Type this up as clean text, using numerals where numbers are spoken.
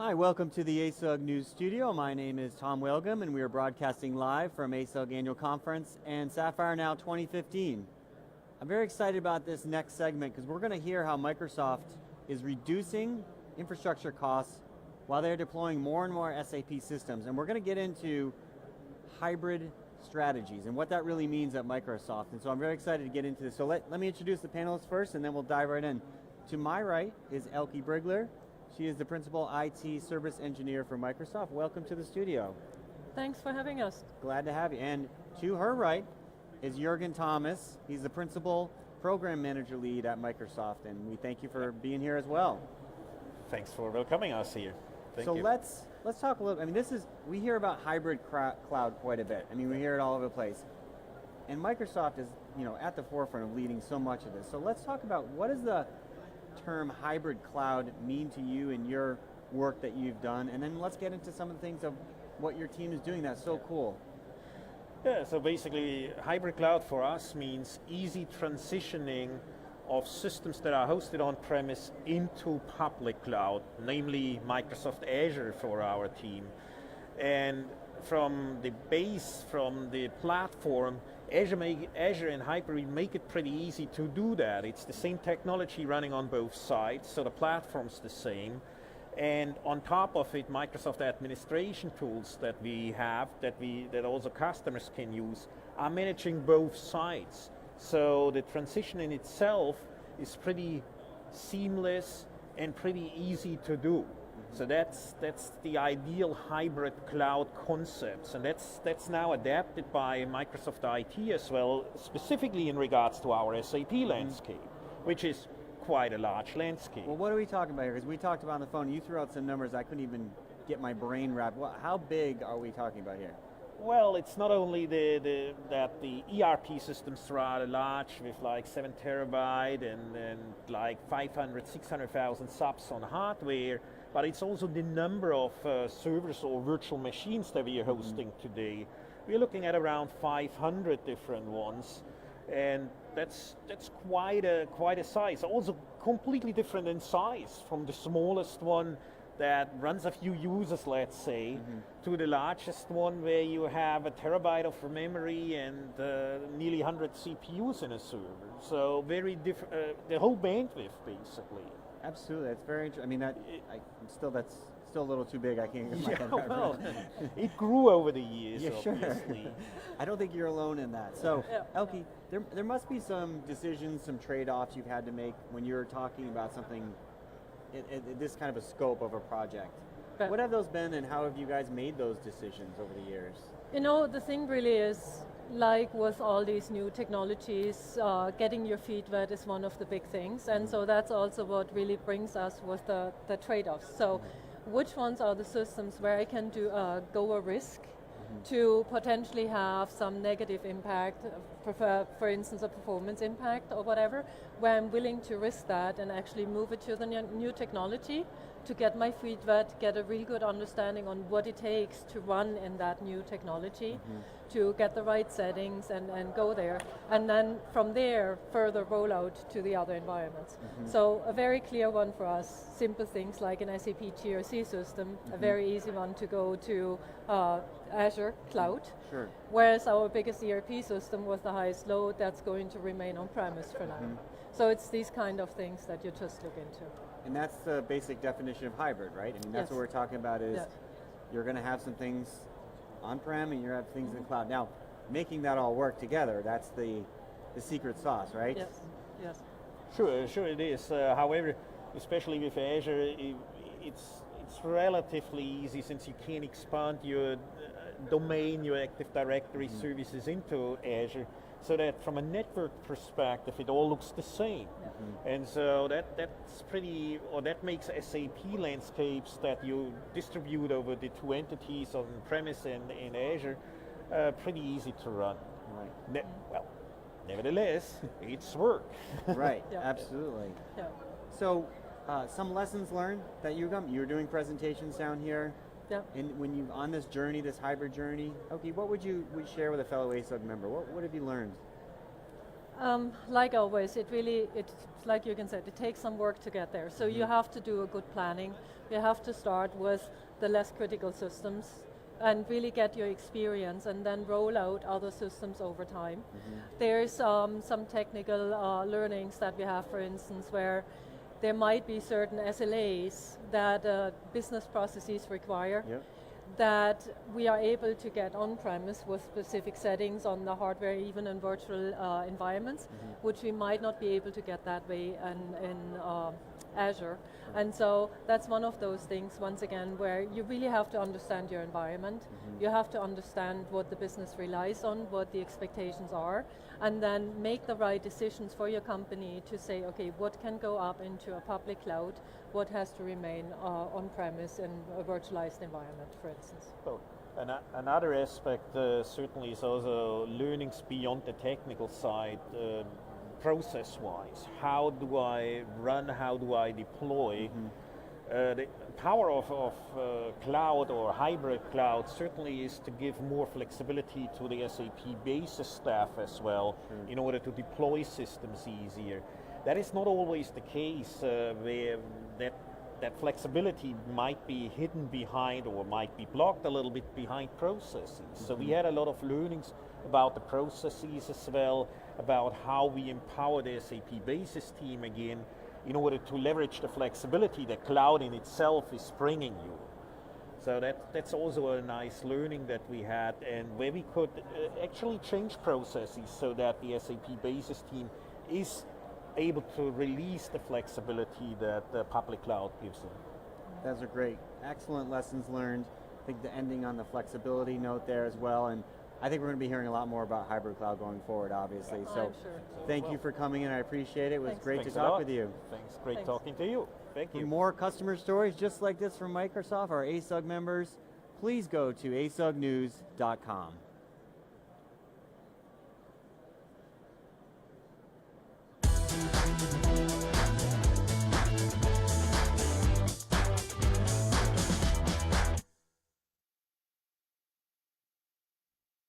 Hi, welcome to the ASUG News Studio. My name is Tom Whalgum, and we are broadcasting live from ASUG Annual Conference and Sapphire Now 2015. I'm very excited about this next segment because we're going to hear how Microsoft is reducing infrastructure costs while they're deploying more and more SAP systems. And we're going to get into hybrid strategies and what that really means at Microsoft. And so I'm very excited to get into this. So let me introduce the panelists first, and then we'll dive right in. To my right is Elke Brigler. She is the Principal IT Service Engineer for Microsoft. Welcome to the studio. Thanks for having us. Glad to have you. And to her right is Jürgen Thomas. He's the Principal Program Manager Lead at Microsoft, and we thank you for being here as well. Thanks for welcoming us here. Thank you. Let's talk a little. I mean, we hear about hybrid cloud quite a bit. I mean, we hear it all over the place, and Microsoft is at the forefront of leading so much of this. So let's talk about what does the term hybrid cloud mean to you in your work that you've done, and then let's get into some of the things of what your team is doing that's so cool. Yeah, so basically hybrid cloud for us means easy transitioning of systems that are hosted on-premise into public cloud, namely Microsoft Azure for our team. And from the base, from the platform, Azure and Hybrid make it pretty easy to do that. It's the same technology running on both sides, so the platform's the same. And on top of it, Microsoft administration tools that we have, that also customers can use, are managing both sides. So the transition in itself is pretty seamless and pretty easy to do. So that's the ideal hybrid cloud concepts, and that's now adapted by Microsoft IT as well, specifically in regards to our SAP landscape, which is quite a large landscape. Well, what are we talking about here? Because we talked about on the phone, you threw out some numbers I couldn't even get my brain wrapped. How big are we talking about here? Well, it's not only that the ERP systems are rather large with like 7 terabyte and like 500, 600,000 subs on hardware, but it's also the number of servers or virtual machines that we are hosting today. We're looking at around 500 different ones, and that's quite a size. Also completely different in size, from the smallest one that runs a few users, let's say, to the largest one where you have a terabyte of memory and nearly 100 CPUs in a server. So very different, the whole bandwidth basically. Absolutely, that's very interesting. I mean, that's still a little too big. I can't get my head around. Well, it grew over the years, yeah, obviously. Sure. I don't think you're alone in that. So, Elke, there must be some decisions, some trade-offs you've had to make when you're talking about something, this kind of a scope of a project. But what have those been, and how have you guys made those decisions over the years? the thing really is, like with all these new technologies, getting your feet wet is one of the big things, and so that's also what really brings us with the trade-offs. So which ones are the systems where I can go a risk to potentially have some negative impact, for instance a performance impact or whatever, where I'm willing to risk that and actually move it to the new technology to get my feet wet, get a really good understanding on what it takes to run in that new technology, to get the right settings and go there. And then from there, further roll out to the other environments. So a very clear one for us, simple things like an SAP GRC system, a very easy one to go to Azure Cloud. Sure. Whereas our biggest ERP system with the highest load, that's going to remain on-premise for now. So it's these kind of things that you just look into. And that's the basic definition of hybrid, right? I mean, that's what we're talking about is you're going to have some things on-prem and you're going to have things in the cloud. Now, making that all work together, that's the secret sauce, right? Yes, yes. Sure it is. However, especially with Azure, it's relatively easy since you can expand your domain, your Active Directory services into Azure, so that from a network perspective, it all looks the same. And so that makes SAP landscapes that you distribute over the two entities on premise and in Azure pretty easy to run. Right. Well, nevertheless, it's work. Right, absolutely. Yeah. So, some lessons learned that you're doing presentations down here. Yeah. And when you on this journey, this hybrid journey, okay, what would you share with a fellow ASUG member? What have you learned? Like always, it's like you can say, it takes some work to get there. So you have to do a good planning. You have to start with the less critical systems and really get your experience and then roll out other systems over time. There's some technical learnings that we have, for instance, where there might be certain SLAs that business processes require that we are able to get on-premise with specific settings on the hardware, even in virtual environments, which we might not be able to get that way in Azure. And so that's one of those things, once again, where you really have to understand your environment. You have to understand what the business relies on, what the expectations are, and then make the right decisions for your company to say, okay, what can go up into a public cloud, what has to remain on-premise in a virtualized environment, for instance. Well, another aspect certainly is also learnings beyond the technical side, process-wise. How do I run, how do I deploy? The power of cloud or hybrid cloud certainly is to give more flexibility to the SAP basis staff as well in order to deploy systems easier. That is not always the case where that flexibility might be hidden behind or might be blocked a little bit behind processes. So we had a lot of learnings about the processes as well, about how we empower the SAP basis team again in order to leverage the flexibility that cloud in itself is bringing you. So that's also a nice learning that we had, and where we could actually change processes so that the SAP basis team is able to release the flexibility that the public cloud gives them. Those are great. Excellent lessons learned. I think the ending on the flexibility note there as well, and I think we're going to be hearing a lot more about hybrid cloud going forward, obviously. So I'm sure. thank you for coming in. I appreciate it. It was Thanks. great Thanks to a talk lot. with you. Thanks, great Thanks. talking to you. Thank For you. more customer stories just like this from Microsoft, our ASUG members, please go to asugnews.com.